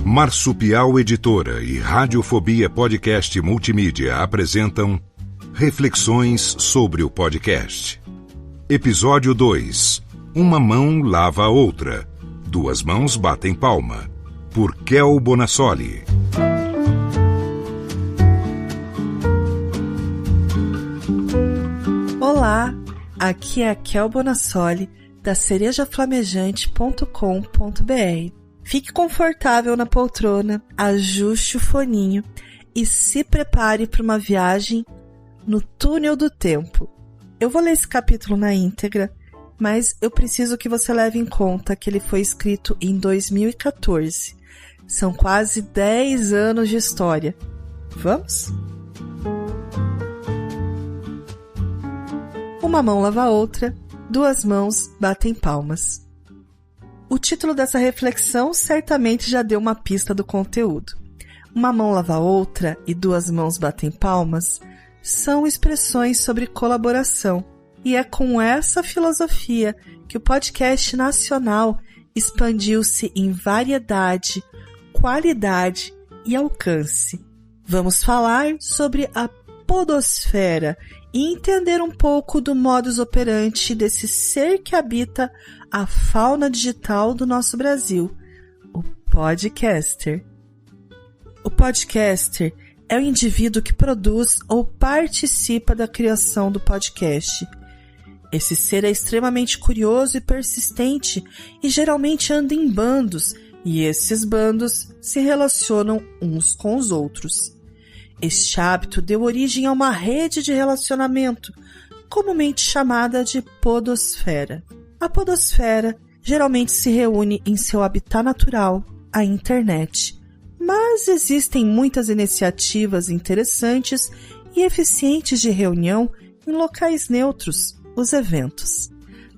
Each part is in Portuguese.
Marsupial Editora e Radiofobia Podcast Multimídia apresentam Reflexões sobre o podcast. Episódio 2. Uma mão lava a outra. Duas mãos batem palma. Por Kel Bonassoli. Olá, aqui é a Kel Bonassoli da cerejaflamejante.com.br. Fique confortável na poltrona, ajuste o foninho e se prepare para uma viagem no túnel do tempo. Eu vou ler esse capítulo na íntegra, mas eu preciso que você leve em conta que ele foi escrito em 2014. São quase 10 anos de história. Vamos? Uma mão lava a outra, duas mãos batem palmas. O título dessa reflexão certamente já deu uma pista do conteúdo. Uma mão lava a outra e duas mãos batem palmas são expressões sobre colaboração. E é com essa filosofia que o podcast nacional expandiu-se em variedade, qualidade e alcance. Vamos falar sobre a podosfera e entender um pouco do modus operandi desse ser que habita a fauna digital do nosso Brasil, o podcaster. O podcaster é o indivíduo que produz ou participa da criação do podcast. Esse ser é extremamente curioso e persistente e geralmente anda em bandos, e esses bandos se relacionam uns com os outros. Este hábito deu origem a uma rede de relacionamento, comumente chamada de podosfera. A podosfera geralmente se reúne em seu habitat natural, a internet. Mas existem muitas iniciativas interessantes e eficientes de reunião em locais neutros, os eventos.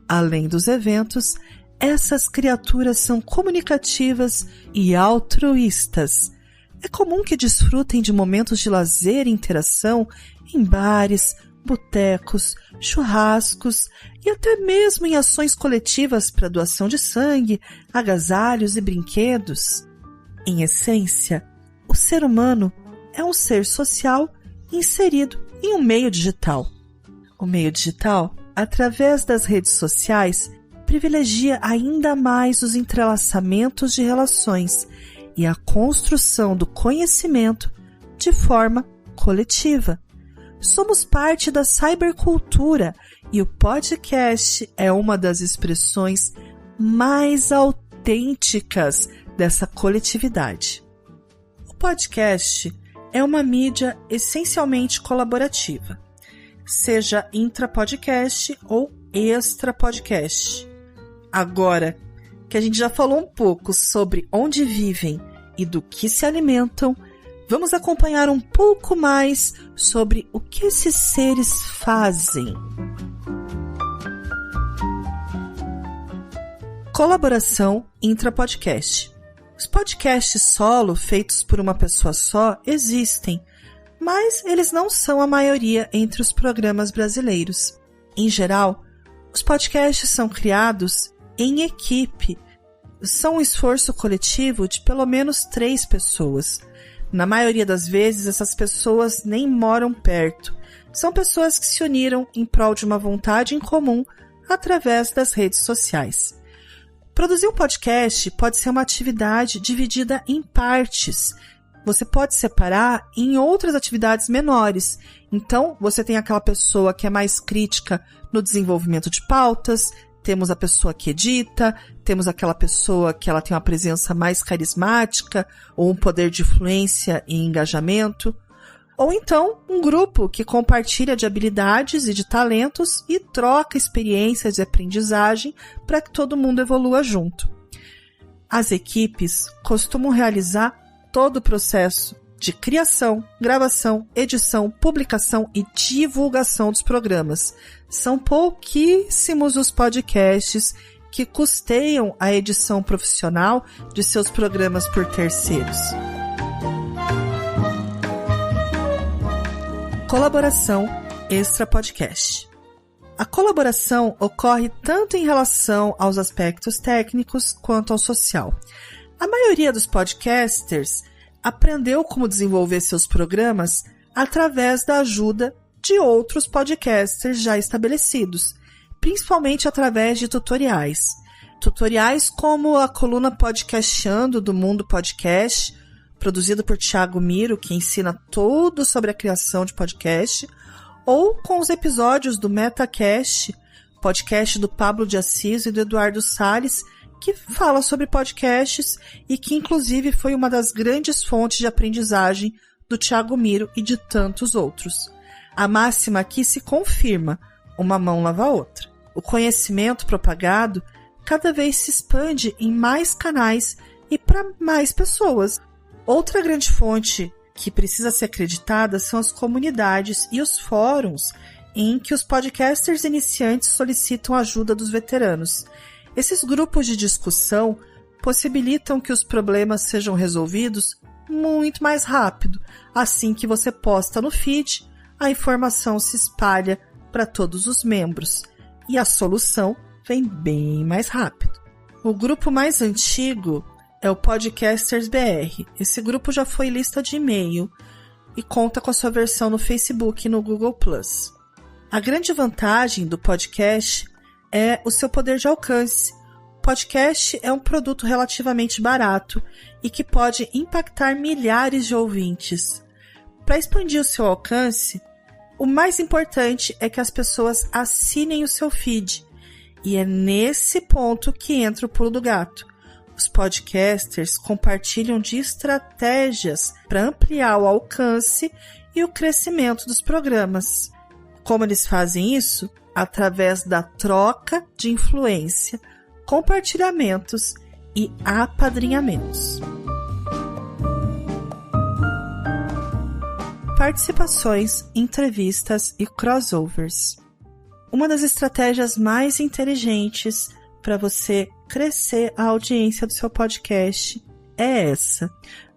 Além dos eventos, essas criaturas são comunicativas e altruístas. É comum que desfrutem de momentos de lazer e interação em bares, botecos, churrascos e até mesmo em ações coletivas para doação de sangue, agasalhos e brinquedos. Em essência, o ser humano é um ser social inserido em um meio digital. O meio digital, através das redes sociais, privilegia ainda mais os entrelaçamentos de relações e a construção do conhecimento de forma coletiva. Somos parte da cybercultura e o podcast é uma das expressões mais autênticas dessa coletividade. O podcast é uma mídia essencialmente colaborativa, seja intrapodcast ou extrapodcast. Agora que a gente já falou um pouco sobre onde vivem e do que se alimentam, vamos acompanhar um pouco mais sobre o que esses seres fazem. Colaboração intrapodcast. Os podcasts solo feitos por uma pessoa só existem, mas eles não são a maioria entre os programas brasileiros. Em geral, os podcasts são criados em equipe. São um esforço coletivo de pelo menos 3 pessoas. Na maioria das vezes, essas pessoas nem moram perto. São pessoas que se uniram em prol de uma vontade em comum através das redes sociais. Produzir um podcast pode ser uma atividade dividida em partes. Você pode separar em outras atividades menores. Então, você tem aquela pessoa que é mais crítica no desenvolvimento de pautas, temos a pessoa que edita, temos aquela pessoa que ela tem uma presença mais carismática ou um poder de influência e engajamento. Ou então, um grupo que compartilha de habilidades e de talentos e troca experiências de aprendizagem para que todo mundo evolua junto. As equipes costumam realizar todo o processo de criação, gravação, edição, publicação e divulgação dos programas. São pouquíssimos os podcasts que custeiam a edição profissional de seus programas por terceiros. Colaboração extra podcast. A colaboração ocorre tanto em relação aos aspectos técnicos quanto ao social. A maioria dos podcasters aprendeu como desenvolver seus programas através da ajuda de outros podcasters já estabelecidos, principalmente através de tutoriais. Tutoriais como a coluna Podcastando do Mundo Podcast, produzido por Thiago Miro, que ensina tudo sobre a criação de podcast, ou com os episódios do MetaCast, podcast do Pablo de Assis e do Eduardo Salles, que fala sobre podcasts e que inclusive foi uma das grandes fontes de aprendizagem do Thiago Miro e de tantos outros. A máxima aqui se confirma: uma mão lava a outra. O conhecimento propagado cada vez se expande em mais canais e para mais pessoas. Outra grande fonte que precisa ser acreditada são as comunidades e os fóruns em que os podcasters iniciantes solicitam a ajuda dos veteranos. Esses grupos de discussão possibilitam que os problemas sejam resolvidos muito mais rápido. Assim que você posta no feed, a informação se espalha para todos os membros e a solução vem bem mais rápido. O grupo mais antigo é o Podcasters BR. Esse grupo já foi lista de e-mail e conta com a sua versão no Facebook e no Google+. A grande vantagem do podcast é o seu poder de alcance. O podcast é um produto relativamente barato e que pode impactar milhares de ouvintes. Para expandir o seu alcance, o mais importante é que as pessoas assinem o seu feed. E é nesse ponto que entra o pulo do gato. Os podcasters compartilham de estratégias para ampliar o alcance e o crescimento dos programas. Como eles fazem isso? Através da troca de influência, compartilhamentos e apadrinhamentos. Participações, entrevistas e crossovers. Uma das estratégias mais inteligentes para você crescer a audiência do seu podcast é essa.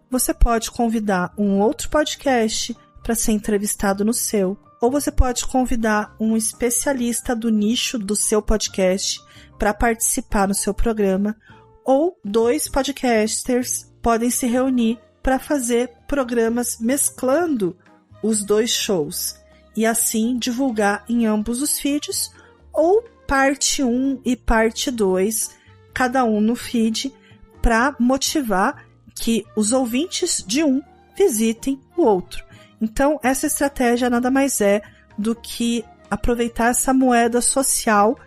Você pode convidar um outro podcast para ser entrevistado no seu, ou você pode convidar um especialista do nicho do seu podcast para participar no seu programa, ou 2 podcasters podem se reunir para fazer programas mesclando os 2 shows e assim divulgar em ambos os feeds, ou parte 1 e parte 2, cada um no feed, para motivar que os ouvintes de um visitem o outro. Então, essa estratégia nada mais é do que aproveitar essa moeda social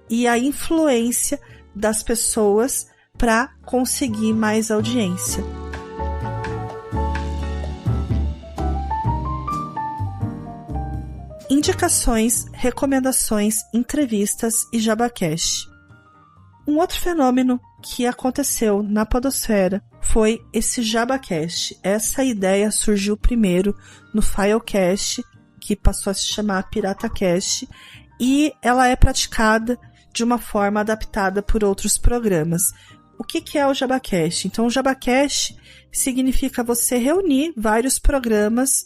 e a influência das pessoas para conseguir mais audiência. Indicações, recomendações, entrevistas e JabaCast. Um outro fenômeno que aconteceu na podosfera foi esse JabaCast. Essa ideia surgiu primeiro no Filecast, que passou a se chamar PirataCast, e ela é praticada de uma forma adaptada por outros programas. O que é o JabaCast? Então, o JabaCast significa você reunir vários programas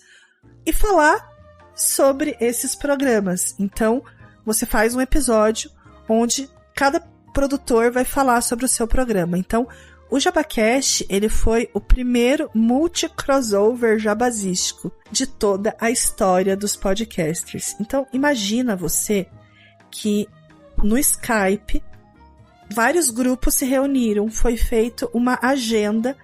e falar sobre esses programas. Então, você faz um episódio onde cada produtor vai falar sobre o seu programa. Então, o JabaCast, ele foi o primeiro multi-crossover jabazístico de toda a história dos podcasters. Então, imagina você que no Skype vários grupos se reuniram, foi feita uma agenda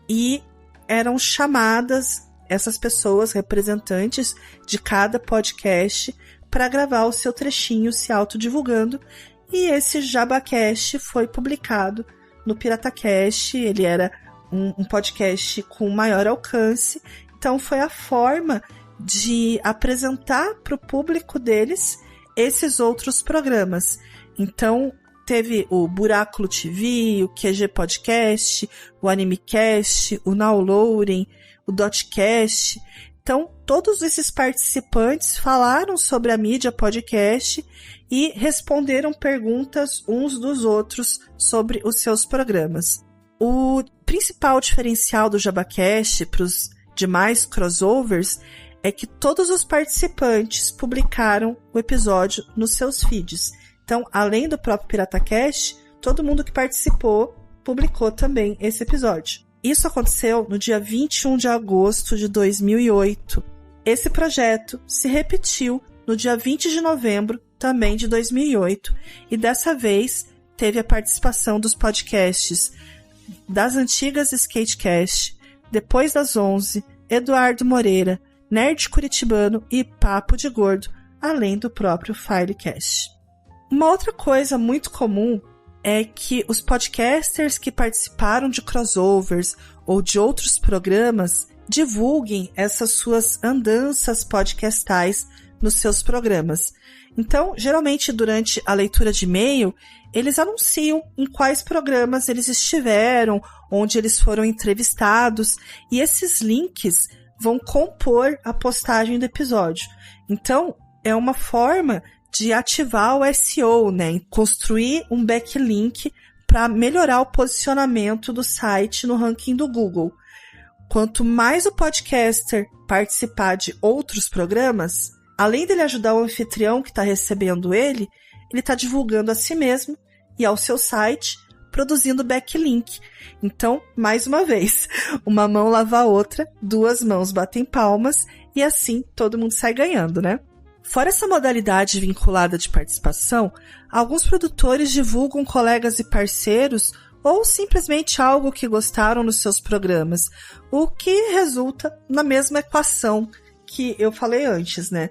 e eram chamadas essas pessoas, representantes de cada podcast, para gravar o seu trechinho se autodivulgando. E esse JabaCast foi publicado no PirataCast. Ele era um podcast com maior alcance. Então foi a forma de apresentar para o público deles esses outros programas. Então teve o Buráculo TV, o QG Podcast, o AnimeCast, o Nowloading, o Dotcast. Então, todos esses participantes falaram sobre a mídia podcast e responderam perguntas uns dos outros sobre os seus programas. O principal diferencial do JabaCast para os demais crossovers é que todos os participantes publicaram o episódio nos seus feeds. Então, além do próprio PirataCast, todo mundo que participou publicou também esse episódio. Isso aconteceu no dia 21 de agosto de 2008. Esse projeto se repetiu no dia 20 de novembro, também de 2008, e dessa vez teve a participação dos podcasts das antigas Skatecast, Depois das 11, Eduardo Moreira, Nerd Curitibano e Papo de Gordo, além do próprio Filecast. Uma outra coisa muito comum é que os podcasters que participaram de crossovers ou de outros programas divulguem essas suas andanças podcastais nos seus programas. Então, geralmente, durante a leitura de e-mail, eles anunciam em quais programas eles estiveram, onde eles foram entrevistados, e esses links vão compor a postagem do episódio. Então, é uma forma de ativar o SEO, né? Construir um backlink para melhorar o posicionamento do site no ranking do Google. Quanto mais o podcaster participar de outros programas, além dele ajudar o anfitrião que está recebendo ele está divulgando a si mesmo e ao seu site, produzindo backlink. Então, mais uma vez, uma mão lava a outra, duas mãos batem palmas e assim todo mundo sai ganhando, né? Fora essa modalidade vinculada de participação, alguns produtores divulgam colegas e parceiros ou simplesmente algo que gostaram nos seus programas, o que resulta na mesma equação que eu falei antes, né?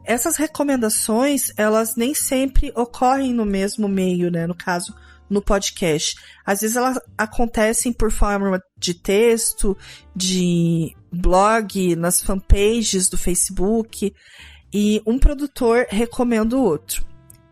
Essas recomendações, elas nem sempre ocorrem no mesmo meio, né? No caso, no podcast. Às vezes elas acontecem por forma de texto, de blog, nas fanpages do Facebook, e um produtor recomenda o outro.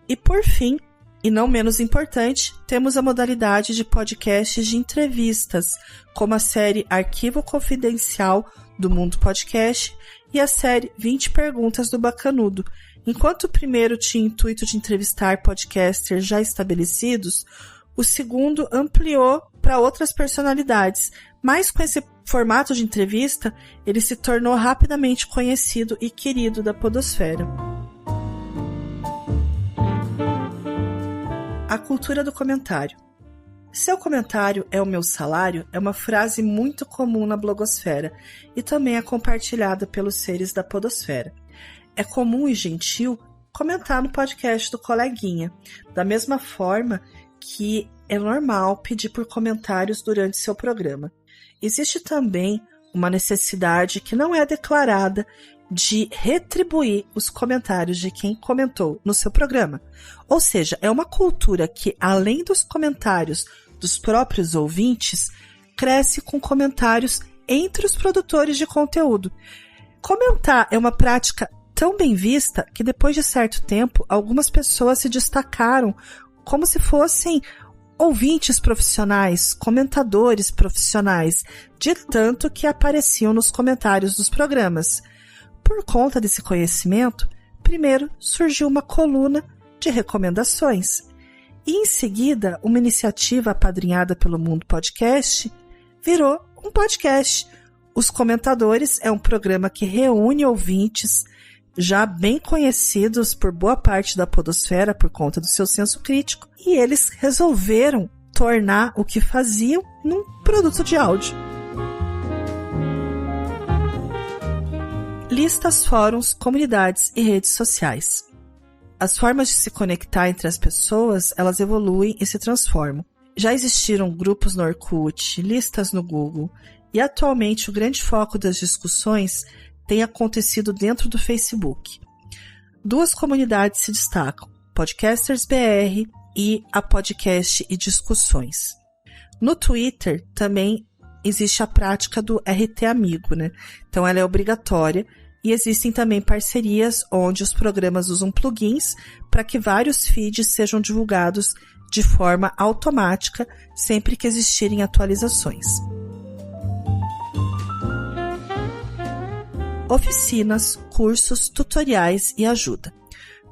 E por fim, e não menos importante, temos a modalidade de podcasts de entrevistas, como a série Arquivo Confidencial do Mundo Podcast e a série 20 Perguntas do Bacanudo. Enquanto o primeiro tinha intuito de entrevistar podcasters já estabelecidos, o segundo ampliou para outras personalidades, mas com esse formato de entrevista, ele se tornou rapidamente conhecido e querido da podosfera. A cultura do comentário. Seu comentário é o meu salário é uma frase muito comum na blogosfera e também é compartilhada pelos seres da podosfera. É comum e gentil comentar no podcast do coleguinha, da mesma forma que é normal pedir por comentários durante seu programa. Existe também uma necessidade que não é declarada de retribuir os comentários de quem comentou no seu programa. Ou seja, é uma cultura que, além dos comentários dos próprios ouvintes, cresce com comentários entre os produtores de conteúdo. Comentar é uma prática tão bem vista que, depois de certo tempo, algumas pessoas se destacaram como se fossem ouvintes profissionais, comentadores profissionais, de tanto que apareciam nos comentários dos programas. Por conta desse conhecimento, primeiro surgiu uma coluna de recomendações e, em seguida, uma iniciativa apadrinhada pelo Mundo Podcast virou um podcast. Os Comentadores é um programa que reúne ouvintes já bem conhecidos por boa parte da podosfera por conta do seu senso crítico, e eles resolveram tornar o que faziam num produto de áudio. Listas, fóruns, comunidades e redes sociais. As formas de se conectar entre as pessoas, elas evoluem e se transformam. Já existiram grupos no Orkut, listas no Google, e atualmente o grande foco das discussões tem acontecido dentro do Facebook. Duas comunidades se destacam, Podcasters BR e a Podcast e Discussões. No Twitter também existe a prática do RT Amigo, né? Então ela é obrigatória e existem também parcerias onde os programas usam plugins para que vários feeds sejam divulgados de forma automática sempre que existirem atualizações. Oficinas, cursos, tutoriais e ajuda.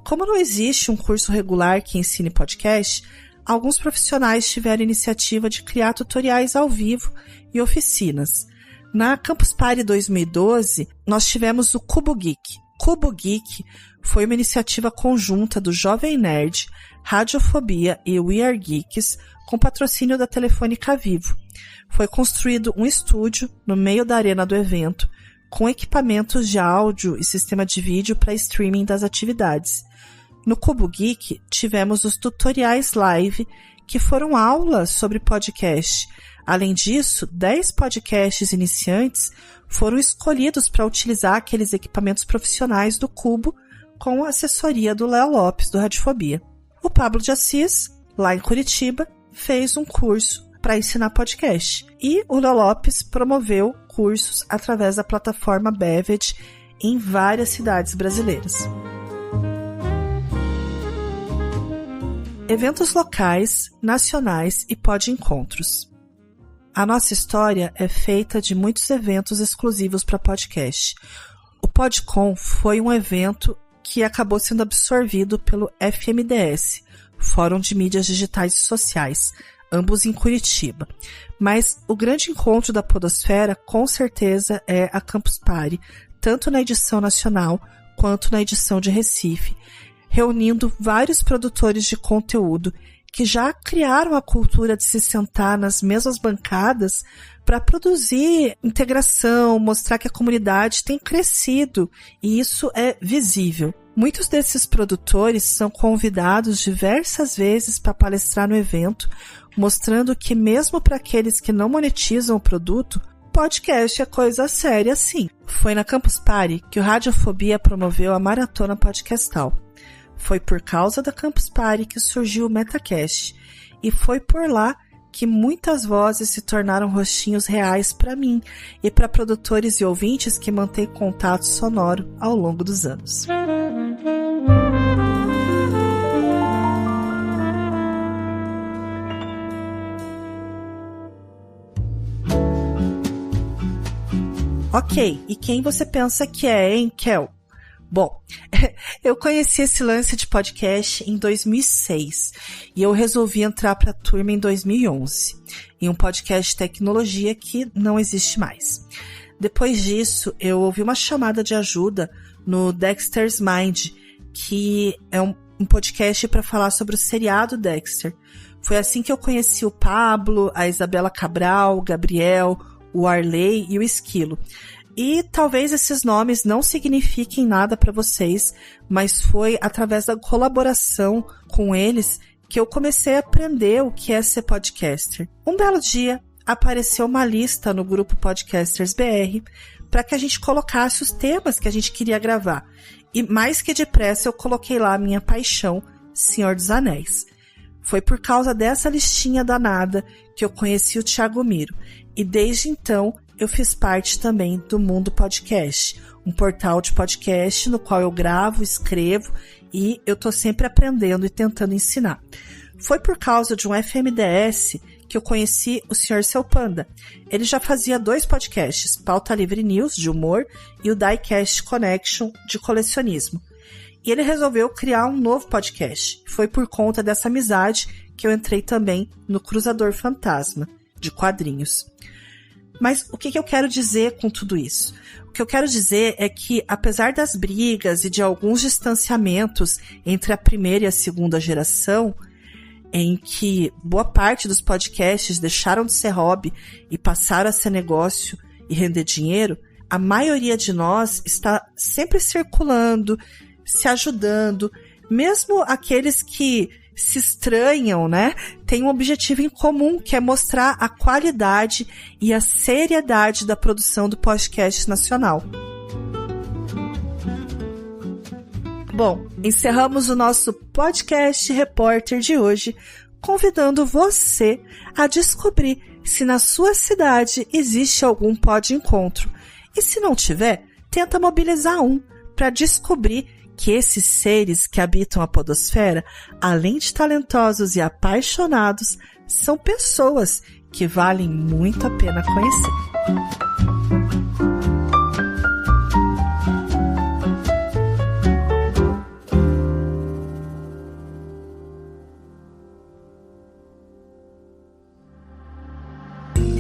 Como não existe um curso regular que ensine podcast, alguns profissionais tiveram a iniciativa de criar tutoriais ao vivo e oficinas. Na Campus Party 2012, nós tivemos o Cubo Geek. Cubo Geek foi uma iniciativa conjunta do Jovem Nerd, Radiofobia e We Are Geeks, com patrocínio da Telefônica Vivo. Foi construído um estúdio no meio da arena do evento, com equipamentos de áudio e sistema de vídeo para streaming das atividades. No Cubo Geek, tivemos os tutoriais live, que foram aulas sobre podcast. Além disso, 10 podcasts iniciantes foram escolhidos para utilizar aqueles equipamentos profissionais do Cubo com a assessoria do Léo Lopes, do Radiofobia. O Pablo de Assis, lá em Curitiba, fez um curso para ensinar podcast. E o Léo Lopes promoveu cursos através da plataforma Bevet em várias cidades brasileiras. Eventos locais, nacionais e pod-encontros. A nossa história é feita de muitos eventos exclusivos para podcast. O PodCon foi um evento que acabou sendo absorvido pelo FMDS, Fórum de Mídias Digitais e Sociais, ambos em Curitiba. Mas o grande encontro da podosfera, com certeza, é a Campus Party, tanto na edição nacional quanto na edição de Recife, reunindo vários produtores de conteúdo que já criaram a cultura de se sentar nas mesmas bancadas para produzir integração, mostrar que a comunidade tem crescido, e isso é visível. Muitos desses produtores são convidados diversas vezes para palestrar no evento, mostrando que mesmo para aqueles que não monetizam o produto, podcast é coisa séria sim. Foi na Campus Party que o Radiofobia promoveu a Maratona Podcastal. Foi por causa da Campus Party que surgiu o Metacast, e foi por lá que muitas vozes se tornaram rostinhos reais para mim e para produtores e ouvintes que mantêm contato sonoro ao longo dos anos. Ok, e quem você pensa que é, hein, Kel? Bom, eu conheci esse lance de podcast em 2006 e eu resolvi entrar para a turma em 2011, em um podcast de tecnologia que não existe mais. Depois disso, eu ouvi uma chamada de ajuda no Dexter's Mind, que é um podcast para falar sobre o seriado Dexter. Foi assim que eu conheci o Pablo, a Isabela Cabral, o Gabriel, o Arley e o Esquilo. E talvez esses nomes não signifiquem nada para vocês, mas foi através da colaboração com eles que eu comecei a aprender o que é ser podcaster. Um belo dia, apareceu uma lista no grupo Podcasters BR para que a gente colocasse os temas que a gente queria gravar. E mais que depressa eu coloquei lá a minha paixão, Senhor dos Anéis. Foi por causa dessa listinha danada que eu conheci o Thiago Miro. E desde então eu fiz parte também do Mundo Podcast, um portal de podcast no qual eu gravo, escrevo e eu tô sempre aprendendo e tentando ensinar. Foi por causa de um FMDS que eu conheci o Sr. Seu Panda. Ele já fazia 2 podcasts, Pauta Livre News, de humor, e o Diecast Connection, de colecionismo. E ele resolveu criar um novo podcast. Foi por conta dessa amizade que eu entrei também no Cruzador Fantasma, de quadrinhos. Mas o que eu quero dizer com tudo isso? O que eu quero dizer é que, apesar das brigas e de alguns distanciamentos entre a primeira e a segunda geração, em que boa parte dos podcasts deixaram de ser hobby e passaram a ser negócio e render dinheiro, a maioria de nós está sempre circulando, se ajudando, mesmo aqueles que se estranham, né? Tem um objetivo em comum, que é mostrar a qualidade e a seriedade da produção do podcast nacional. Bom, encerramos o nosso Podcast Repórter de hoje, convidando você a descobrir se na sua cidade existe algum pod-encontro. E se não tiver, tenta mobilizar um para descobrir que esses seres que habitam a podosfera, além de talentosos e apaixonados, são pessoas que valem muito a pena conhecer.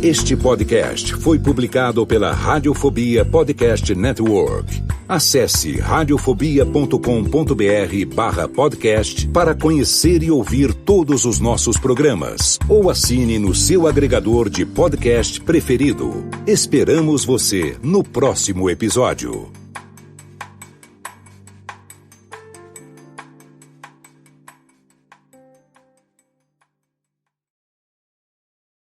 Este podcast foi publicado pela Radiofobia Podcast Network. Acesse radiofobia.com.br/podcast para conhecer e ouvir todos os nossos programas. Ou assine no seu agregador de podcast preferido. Esperamos você no próximo episódio.